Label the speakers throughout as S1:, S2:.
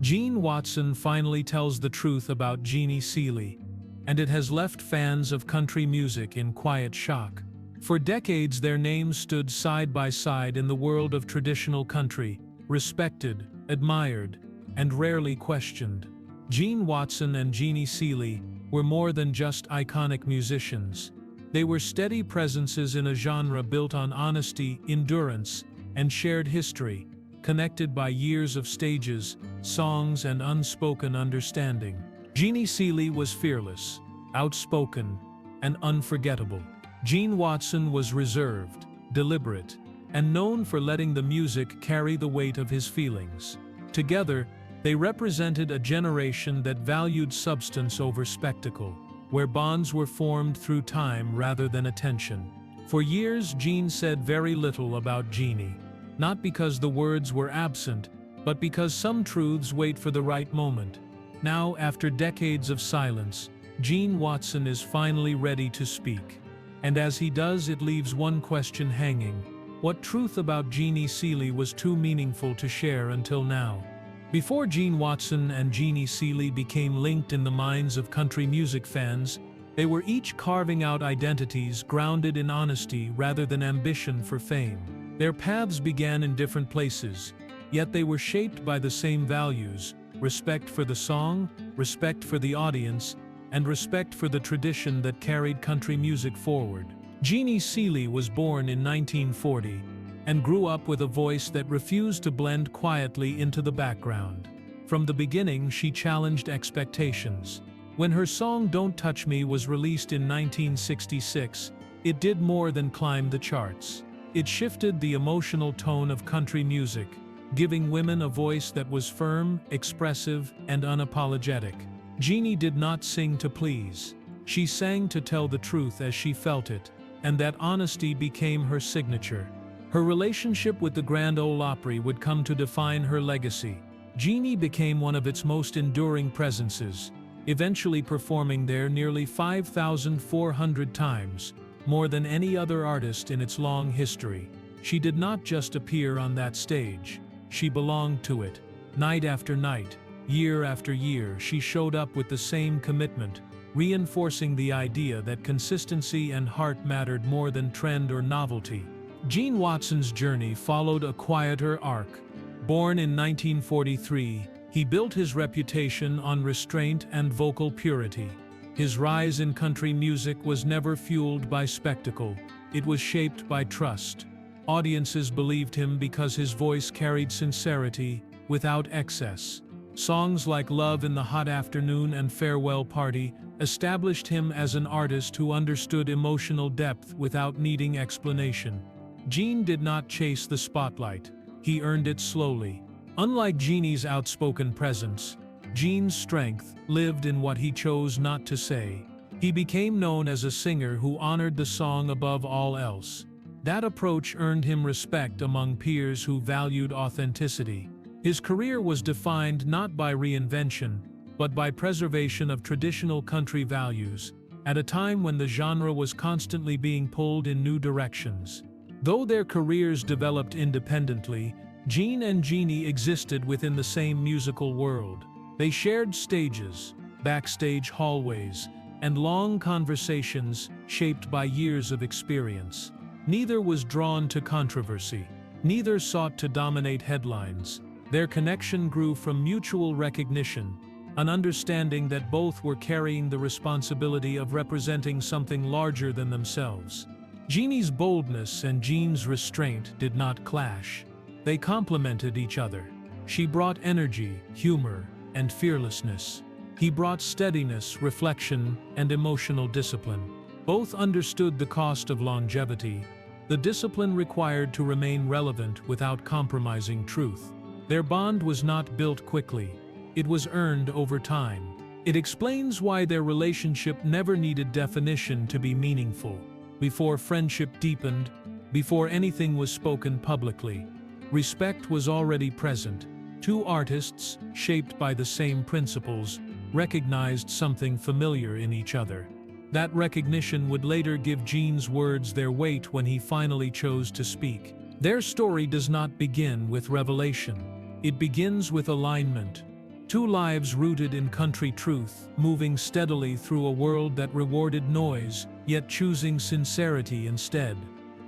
S1: Gene Watson finally tells the truth about Jeannie Seely, and it has left fans of country music in quiet shock. For decades, their names stood side by side in the world of traditional country, respected, admired, and rarely questioned. Gene Watson and Jeannie Seely were more than just iconic musicians. They were steady presences in a genre built on honesty, endurance, and shared history, connected by years of stages, songs, and unspoken understanding. Jeannie Seely was fearless, outspoken, and unforgettable. Gene Watson was reserved, deliberate, and known for letting the music carry the weight of his feelings. Together, they represented a generation that valued substance over spectacle, where bonds were formed through time rather than attention. For years, Gene said very little about Jeannie, not because the words were absent, but because some truths wait for the right moment. Now, after decades of silence, Gene Watson is finally ready to speak. And as he does, it leaves one question hanging. What truth about Jeannie Seely was too meaningful to share until now? Before Gene Watson and Jeannie Seely became linked in the minds of country music fans, they were each carving out identities grounded in honesty rather than ambition for fame. Their paths began in different places, yet they were shaped by the same values: respect for the song, respect for the audience, and respect for the tradition that carried country music forward. Jeannie Seely was born in 1940 and grew up with a voice that refused to blend quietly into the background. From the beginning, she challenged expectations. When her song "Don't Touch Me" was released in 1966, it did more than climb the charts. It shifted the emotional tone of country music, giving women a voice that was firm, expressive, and unapologetic. Jeannie did not sing to please. She sang to tell the truth as she felt it, and that honesty became her signature. Her relationship with the Grand Ole Opry would come to define her legacy. Jeannie became one of its most enduring presences, eventually performing there nearly 5,400 times, more than any other artist in its long history. She did not just appear on that stage. She belonged to it. Night after night, year after year, she showed up with the same commitment, reinforcing the idea that consistency and heart mattered more than trend or novelty. Gene Watson's journey followed a quieter arc. Born in 1943, he built his reputation on restraint and vocal purity. His rise in country music was never fueled by spectacle. It was shaped by trust. Audiences believed him because his voice carried sincerity without excess. Songs like "Love in the Hot Afternoon" and "Farewell Party" established him as an artist who understood emotional depth without needing explanation. Gene did not chase the spotlight. He earned it slowly. Unlike Jeannie's outspoken presence, Gene's strength lived in what he chose not to say. He became known as a singer who honored the song above all else. That approach earned him respect among peers who valued authenticity. His career was defined not by reinvention, but by preservation of traditional country values, at a time when the genre was constantly being pulled in new directions. Though their careers developed independently, Gene and Jeannie existed within the same musical world. They shared stages, backstage hallways, and long conversations shaped by years of experience. Neither was drawn to controversy. Neither sought to dominate headlines. Their connection grew from mutual recognition, an understanding that both were carrying the responsibility of representing something larger than themselves. Jeannie's boldness and Gene's restraint did not clash. They complemented each other. She brought energy, humor, and fearlessness. He brought steadiness, reflection, and emotional discipline. Both understood the cost of longevity, the discipline required to remain relevant without compromising truth. Their bond was not built quickly. It was earned over time. It explains why their relationship never needed definition to be meaningful. Before friendship deepened, before anything was spoken publicly, respect was already present. Two artists, shaped by the same principles, recognized something familiar in each other. That recognition would later give Gene's words their weight when he finally chose to speak. Their story does not begin with revelation. It begins with alignment. Two lives rooted in country truth, moving steadily through a world that rewarded noise, yet choosing sincerity instead.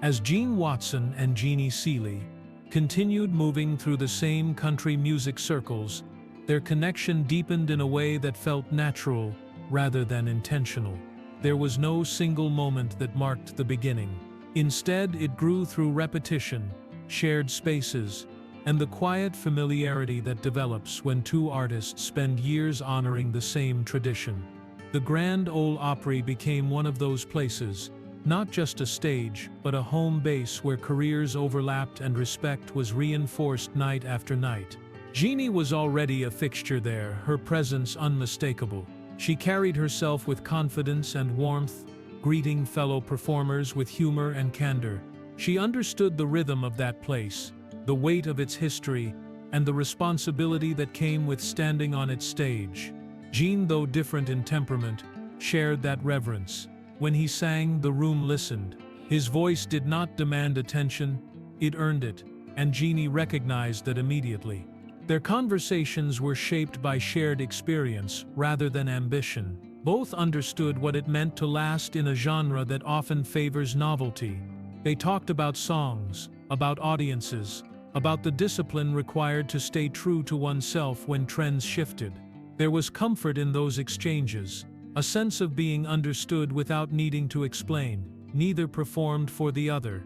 S1: As Gene Watson and Jeannie Seely continued moving through the same country music circles, their connection deepened in a way that felt natural rather than intentional. There was no single moment that marked the beginning. Instead, it grew through repetition, shared spaces, and the quiet familiarity that develops when two artists spend years honoring the same tradition. The Grand Ole Opry became one of those places, not just a stage, but a home base where careers overlapped and respect was reinforced night after night. Jeannie was already a fixture there, her presence unmistakable. She carried herself with confidence and warmth, greeting fellow performers with humor and candor. She understood the rhythm of that place, the weight of its history, and the responsibility that came with standing on its stage. Gene, though different in temperament, shared that reverence. When he sang, the room listened. His voice did not demand attention, it earned it, and Jeannie recognized that immediately. Their conversations were shaped by shared experience rather than ambition. Both understood what it meant to last in a genre that often favors novelty. They talked about songs, about audiences, about the discipline required to stay true to oneself when trends shifted. There was comfort in those exchanges, a sense of being understood without needing to explain. Neither performed for the other.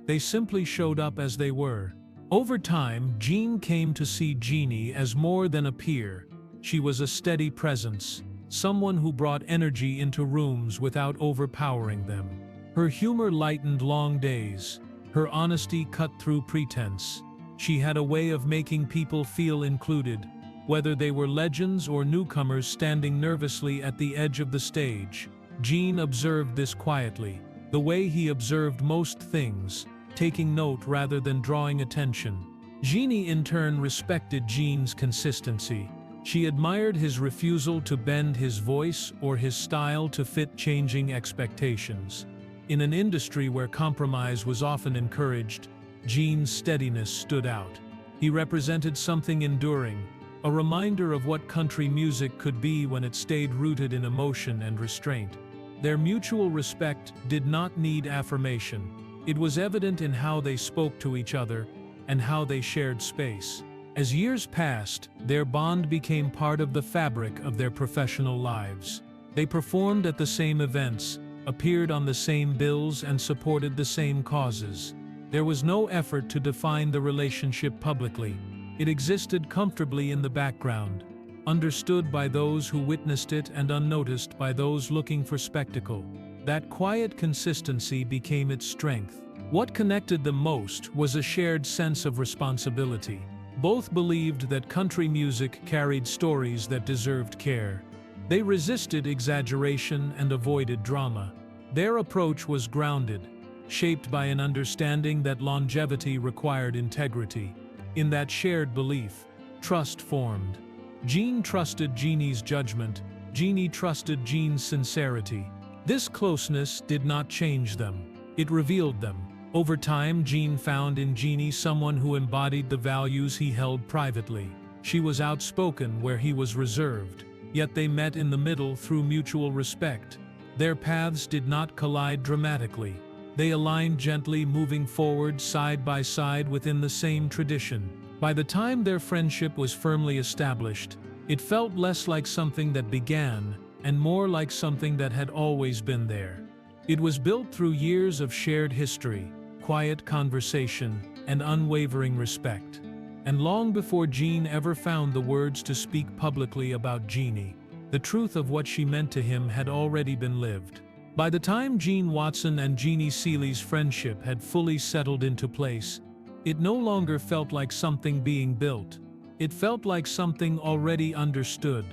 S1: They simply showed up as they were. Over time, Gene came to see Jeannie as more than a peer. She was a steady presence, someone who brought energy into rooms without overpowering them. Her humor lightened long days. Her honesty cut through pretense. She had a way of making people feel included, whether they were legends or newcomers standing nervously at the edge of the stage. Gene observed this quietly, the way he observed most things, taking note rather than drawing attention. Jeannie in turn respected Gene's consistency. She admired his refusal to bend his voice or his style to fit changing expectations. In an industry where compromise was often encouraged, Gene's steadiness stood out. He represented something enduring, a reminder of what country music could be when it stayed rooted in emotion and restraint. Their mutual respect did not need affirmation. It was evident in how they spoke to each other and how they shared space. As years passed, their bond became part of the fabric of their professional lives. They performed at the same events, appeared on the same bills, and supported the same causes. There was no effort to define the relationship publicly. It existed comfortably in the background, understood by those who witnessed it and unnoticed by those looking for spectacle. That quiet consistency became its strength. What connected them most was a shared sense of responsibility. Both believed that country music carried stories that deserved care. They resisted exaggeration and avoided drama. Their approach was grounded, shaped by an understanding that longevity required integrity. In that shared belief, trust formed. Gene trusted Jeannie's judgment, Jeannie trusted Gene's sincerity. This closeness did not change them, it revealed them. Over time, Gene found in Jeannie someone who embodied the values he held privately. She was outspoken where he was reserved, yet they met in the middle through mutual respect. Their paths did not collide dramatically. They aligned gently, moving forward side by side within the same tradition. By the time their friendship was firmly established, it felt less like something that began and more like something that had always been there. It was built through years of shared history, quiet conversation, and unwavering respect. And long before Gene ever found the words to speak publicly about Jeannie, the truth of what she meant to him had already been lived. By the time Gene Watson and Jeannie Seely's friendship had fully settled into place, it no longer felt like something being built. It felt like something already understood.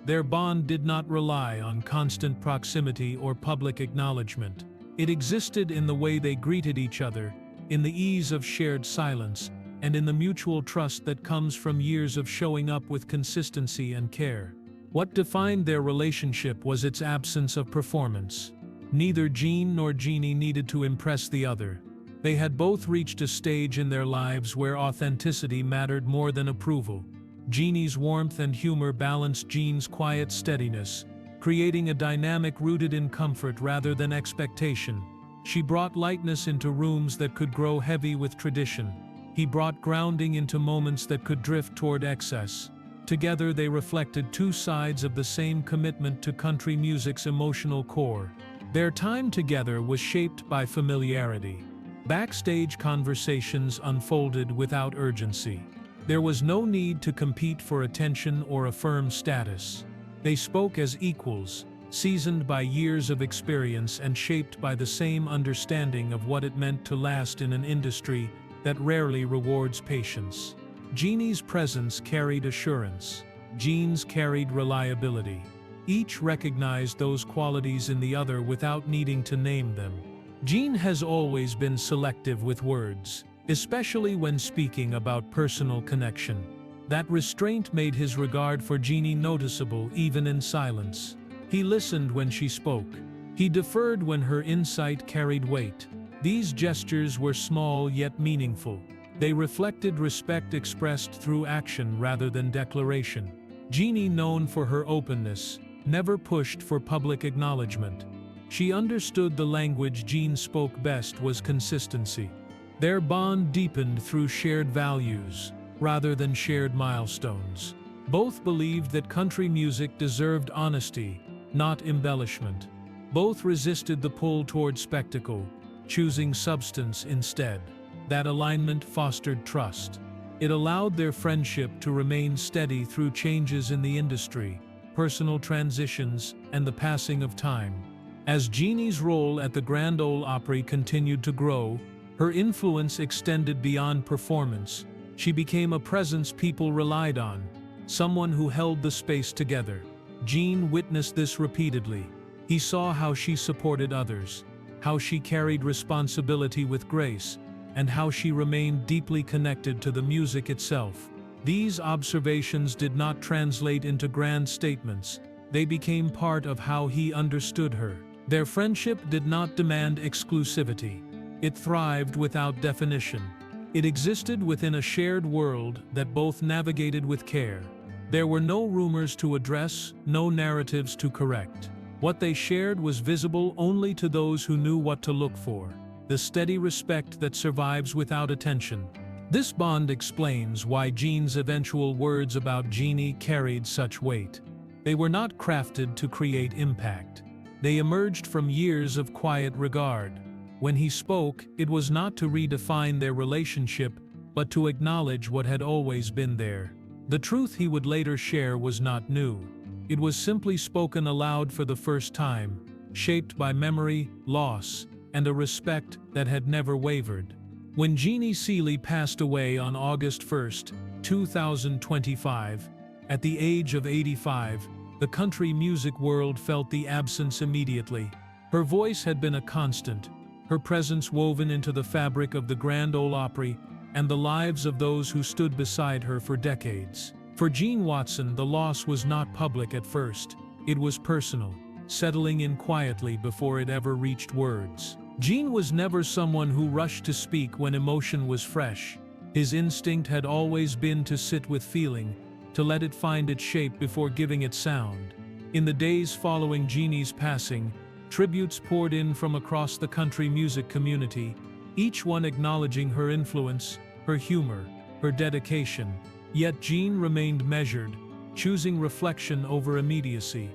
S1: Their bond did not rely on constant proximity or public acknowledgement. It existed in the way they greeted each other, in the ease of shared silence, and in the mutual trust that comes from years of showing up with consistency and care. What defined their relationship was its absence of performance. Neither Gene nor Jeannie needed to impress the other. They had both reached a stage in their lives where authenticity mattered more than approval. Jeannie's warmth and humor balanced Jean's quiet steadiness, creating a dynamic rooted in comfort rather than expectation. She brought lightness into rooms that could grow heavy with tradition. He brought grounding into moments that could drift toward excess. Together they reflected two sides of the same commitment to country music's emotional core. Their time together was shaped by familiarity. Backstage conversations unfolded without urgency. There was no need to compete for attention or affirm status. They spoke as equals, seasoned by years of experience and shaped by the same understanding of what it meant to last in an industry that rarely rewards patience. Jeannie's presence carried assurance. Jean's carried reliability. Each recognized those qualities in the other without needing to name them. Jean has always been selective with words, especially when speaking about personal connection. That restraint made his regard for Jeannie noticeable even in silence. He listened when she spoke. He deferred when her insight carried weight. These gestures were small yet meaningful. They reflected respect expressed through action rather than declaration. Jeannie, known for her openness, never pushed for public acknowledgement. She understood the language Jean spoke best was consistency. Their bond deepened through shared values, rather than shared milestones. Both believed that country music deserved honesty, not embellishment. Both resisted the pull toward spectacle, choosing substance instead. That alignment fostered trust. It allowed their friendship to remain steady through changes in the industry, personal transitions, and the passing of time. As Jeannie's role at the Grand Ole Opry continued to grow, her influence extended beyond performance. She became a presence people relied on, someone who held the space together. Jean witnessed this repeatedly. He saw how she supported others, how she carried responsibility with grace, and how she remained deeply connected to the music itself. These observations did not translate into grand statements. They became part of how he understood her. Their friendship did not demand exclusivity. It thrived without definition. It existed within a shared world that both navigated with care. There were no rumors to address, no narratives to correct. What they shared was visible only to those who knew what to look for. The steady respect that survives without attention. This bond explains why Jean's eventual words about Jeannie carried such weight. They were not crafted to create impact. They emerged from years of quiet regard. When he spoke, it was not to redefine their relationship, but to acknowledge what had always been there. The truth he would later share was not new. It was simply spoken aloud for the first time, shaped by memory, loss, and a respect that had never wavered. When Jeannie Seely passed away on August 1, 2025, at the age of 85, the country music world felt the absence immediately. Her voice had been a constant, her presence woven into the fabric of the Grand Ole Opry and the lives of those who stood beside her for decades. For Jean Watson, the loss was not public at first. It was personal, settling in quietly before it ever reached words. Jean was never someone who rushed to speak when emotion was fresh. His instinct had always been to sit with feeling, to let it find its shape before giving it sound. In the days following Jeannie's passing, tributes poured in from across the country music community, each one acknowledging her influence, her humor, her dedication. Yet Jean remained measured, choosing reflection over immediacy.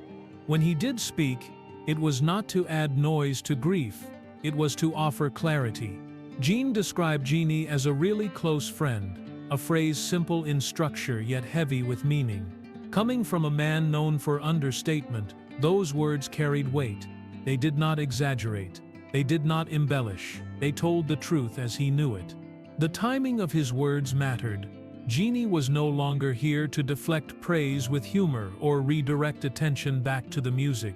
S1: When he did speak, it was not to add noise to grief. It was to offer clarity. Jean described Jeannie as a really close friend, a phrase simple in structure yet heavy with meaning. Coming from a man known for understatement, those words carried weight. They did not exaggerate. They did not embellish. They told the truth as he knew it. The timing of his words mattered. Jeannie was no longer here to deflect praise with humor or redirect attention back to the music.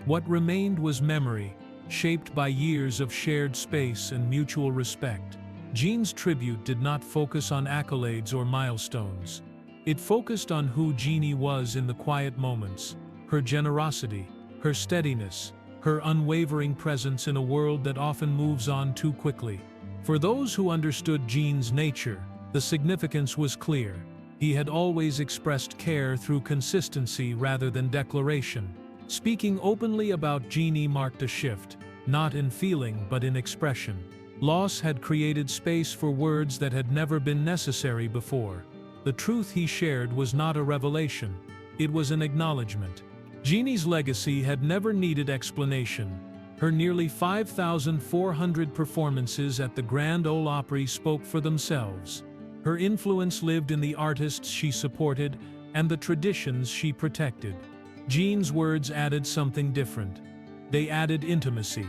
S1: What remained was memory, shaped by years of shared space and mutual respect. Jean's tribute did not focus on accolades or milestones. It focused on who Jeannie was in the quiet moments, her generosity, her steadiness, her unwavering presence in a world that often moves on too quickly. For those who understood Jean's nature, the significance was clear. He had always expressed care through consistency rather than declaration. Speaking openly about Jeannie marked a shift, not in feeling but in expression. Loss had created space for words that had never been necessary before. The truth he shared was not a revelation, it was an acknowledgement. Jeannie's legacy had never needed explanation. Her nearly 5,400 performances at the Grand Ole Opry spoke for themselves. Her influence lived in the artists she supported and the traditions she protected. Jean's words added something different. They added intimacy.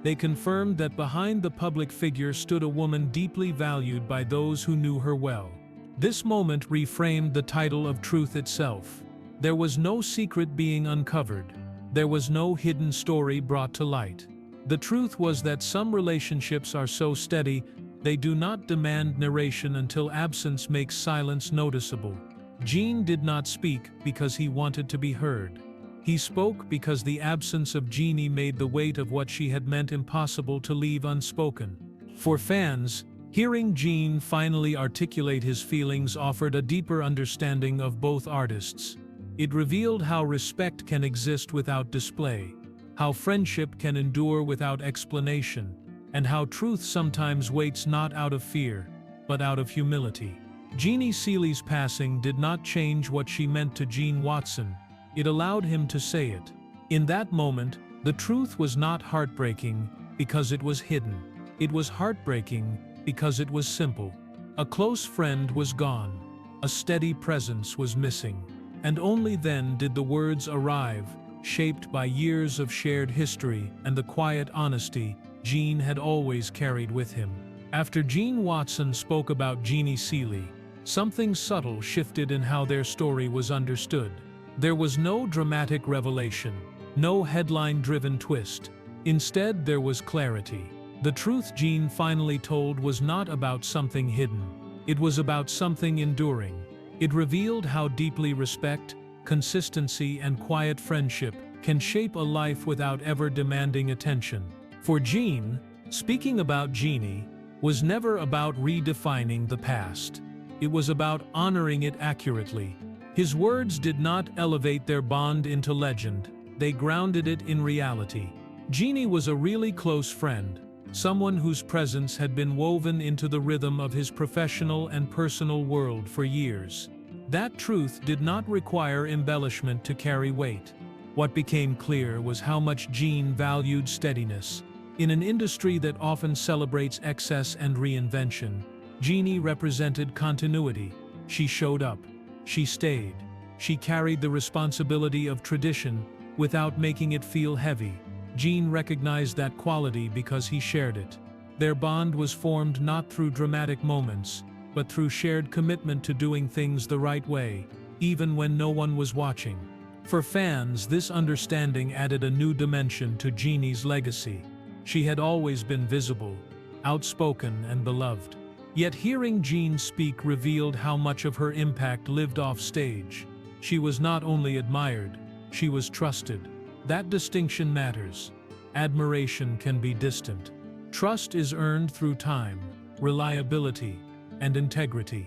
S1: They confirmed that behind the public figure stood a woman deeply valued by those who knew her well. This moment reframed the title of truth itself. There was no secret being uncovered. There was no hidden story brought to light. The truth was that some relationships are so steady, they do not demand narration until absence makes silence noticeable. Jean did not speak because he wanted to be heard. He spoke because the absence of Jeannie made the weight of what she had meant impossible to leave unspoken. For fans, hearing Jean finally articulate his feelings offered a deeper understanding of both artists. It revealed how respect can exist without display, how friendship can endure without explanation, and how truth sometimes waits not out of fear, but out of humility. Jeannie Seely's passing did not change what she meant to Gene Watson. It allowed him to say it. In that moment, the truth was not heartbreaking because it was hidden. It was heartbreaking because it was simple. A close friend was gone. A steady presence was missing. And only then did the words arrive, shaped by years of shared history and the quiet honesty Gene had always carried with him. After Gene Watson spoke about Jeannie Seely, something subtle shifted in how their story was understood. There was no dramatic revelation, no headline-driven twist. Instead, there was clarity. The truth Gene finally told was not about something hidden. It was about something enduring. It revealed how deeply respect, consistency, and quiet friendship can shape a life without ever demanding attention. For Gene, speaking about Jeannie was never about redefining the past. It was about honoring it accurately. His words did not elevate their bond into legend, they grounded it in reality. Jeannie was a really close friend, someone whose presence had been woven into the rhythm of his professional and personal world for years. That truth did not require embellishment to carry weight. What became clear was how much Gene valued steadiness. In an industry that often celebrates excess and reinvention, Jeannie represented continuity. She showed up. She stayed. She carried the responsibility of tradition without making it feel heavy. Gene recognized that quality because he shared it. Their bond was formed not through dramatic moments, but through shared commitment to doing things the right way, even when no one was watching. For fans, this understanding added a new dimension to Jeannie's legacy. She had always been visible, outspoken, and beloved. Yet hearing Gene speak revealed how much of her impact lived off stage. She was not only admired, she was trusted. That distinction matters. Admiration can be distant. Trust is earned through time, reliability, and integrity.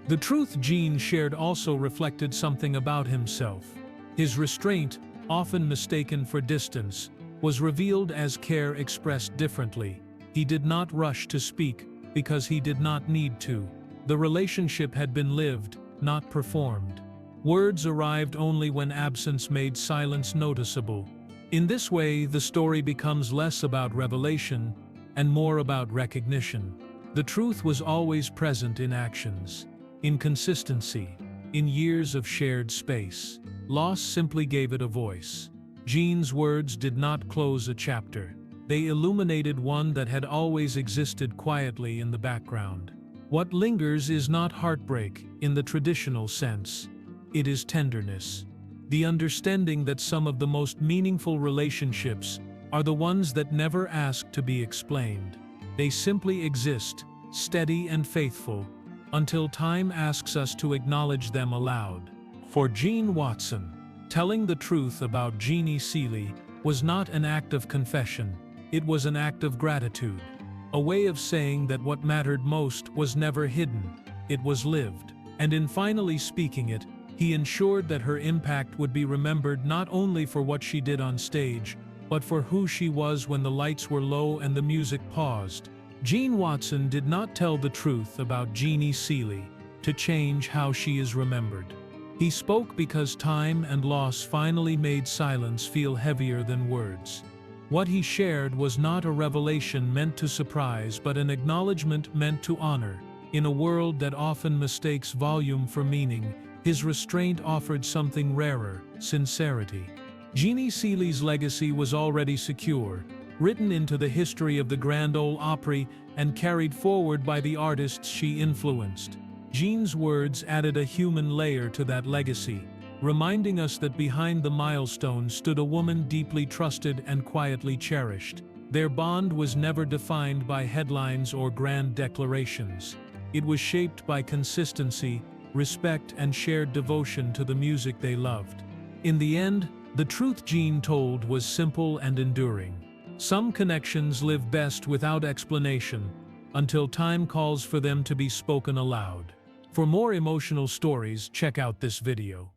S1: The truth Gene shared also reflected something about himself. His restraint, often mistaken for distance, was revealed as care expressed differently. He did not rush to speak because he did not need to. The relationship had been lived, not performed. Words arrived only when absence made silence noticeable. In this way, the story becomes less about revelation and more about recognition. The truth was always present in actions, in consistency, in years of shared space. Loss simply gave it a voice. Gene's words did not close a chapter. They illuminated one that had always existed quietly in the background. What lingers is not heartbreak in the traditional sense. It is tenderness. The understanding that some of the most meaningful relationships are the ones that never ask to be explained. They simply exist, steady and faithful, until time asks us to acknowledge them aloud. For Gene Watson, telling the truth about Jeannie Seely was not an act of confession. It was an act of gratitude, a way of saying that what mattered most was never hidden, it was lived. And in finally speaking it, he ensured that her impact would be remembered not only for what she did on stage, but for who she was when the lights were low and the music paused. Gene Watson did not tell the truth about Jeannie Seely to change how she is remembered. He spoke because time and loss finally made silence feel heavier than words. What he shared was not a revelation meant to surprise, but an acknowledgement meant to honor. In a world that often mistakes volume for meaning, his restraint offered something rarer: sincerity. Jeannie Seely's legacy was already secure, written into the history of the Grand Ole Opry and carried forward by the artists she influenced. Jean's words added a human layer to that legacy, reminding us that behind the milestone stood a woman deeply trusted and quietly cherished. Their bond was never defined by headlines or grand declarations. It was shaped by consistency, respect, and shared devotion to the music they loved. In the end, the truth Jean told was simple and enduring. Some connections live best without explanation, until time calls for them to be spoken aloud. For more emotional stories, check out this video.